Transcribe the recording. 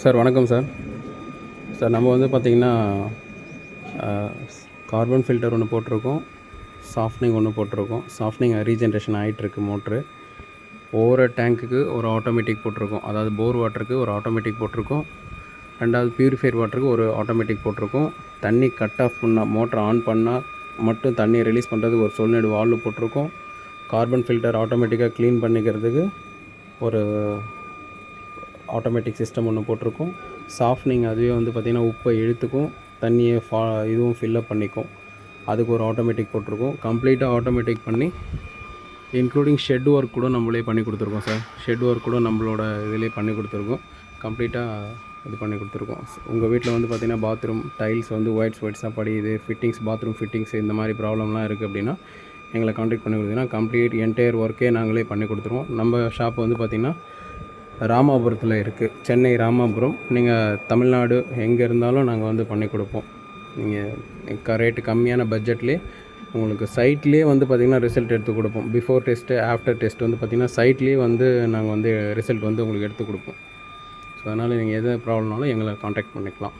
Sir வணக்கம் sir. Sir நம்ம வந்து பார்த்திங்கன்னா கார்பன் ஃபில்டர் ஒன்று போட்டிருக்கோம், சாஃப்ட்னிங் ஒன்று போட்டிருக்கோம். சாஃப்ட்னிங் ரீஜென்ரேஷன் ஆகிட்டுருக்கு மோட்ரு. ஒவ்வொரு டேங்க்குக்கு ஒரு ஆட்டோமேட்டிக் போட்டிருக்கோம். அதாவது போர் வாட்டருக்கு ஒரு ஆட்டோமேட்டிக் போட்டிருக்கோம். ரெண்டாவது பியூரிஃபையர் வாட்டருக்கு ஒரு ஆட்டோமேட்டிக் போட்டிருக்கோம். தண்ணி கட் ஆஃப் பண்ணால் மோட்டரை ஆன் பண்ணால் மட்டும் தண்ணியை ரிலீஸ் பண்ணுறதுக்கு ஒரு சோல்நேடு வால்வு போட்டிருக்கோம். கார்பன் ஃபில்டர் ஆட்டோமேட்டிக்காக க்ளீன் பண்ணிக்கிறதுக்கு ஒரு ஆட்டோமேட்டிக் சிஸ்டம் ஒன்று போட்டிருக்கோம். சாஃப்ட்னிங் அதுவே வந்து பார்த்திங்கன்னா உப்பை இழுத்துக்கும், தண்ணியை இதுவும் ஃபில்லப் பண்ணிக்கும். அதுக்கு ஒரு ஆட்டோமேட்டிக் போட்டிருக்கோம். கம்ப்ளீட்டாக ஆட்டோமேட்டிக் பண்ணி இன்க்ளூடிங் ஷெட் ஒர்க் கூட நம்மளே பண்ணி கொடுத்துருக்கோம் சார். ஷெட் ஒர்க் கூட நம்மளோட இதிலே பண்ணி கொடுத்துருக்கோம். கம்ப்ளீட்டாக இது பண்ணி கொடுத்துருக்கோம். உங்கள் வீட்டில் வந்து பார்த்திங்கன்னா பாத்ரூம் டைல்ஸ் வந்து ஒயிட்ஸாக படியுது, ஃபிட்டிங்ஸ் பாத்ரூம் ஃபிட்டிங்ஸ் இந்த மாதிரி ப்ராப்ளம்லாம் இருக்குது அப்படின்னா எங்களை கான்டாக்ட் பண்ணி கொடுத்தீங்கன்னா கம்ப்ளீட் என்டையர் ஒர்க்கே நாங்களே பண்ணி கொடுத்துருவோம். நம்ம ஷாப் வந்து பார்த்திங்கன்னா ராமாபுரத்தில் இருக்குது. சென்னை ராமாபுரம். நீங்கள் தமிழ்நாடு எங்கே இருந்தாலும் நாங்கள் வந்து பண்ணி கொடுப்போம். நீங்கள் ரேட்டு கம்மியான பட்ஜெட்லேயே உங்களுக்கு சைட்லேயே வந்து பார்த்திங்கன்னா ரிசல்ட் எடுத்து கொடுப்போம். பிஃபோர் டெஸ்ட்டு ஆஃப்டர் டெஸ்ட் வந்து பார்த்திங்கன்னா சைட்லேயே வந்து நாங்கள் வந்து ரிசல்ட் வந்து உங்களுக்கு எடுத்து கொடுப்போம். ஸோ அதனால் நீங்கள் எது ப்ராப்ளம்னாலும் எங்களை கான்டாக்ட் பண்ணிக்கலாம்.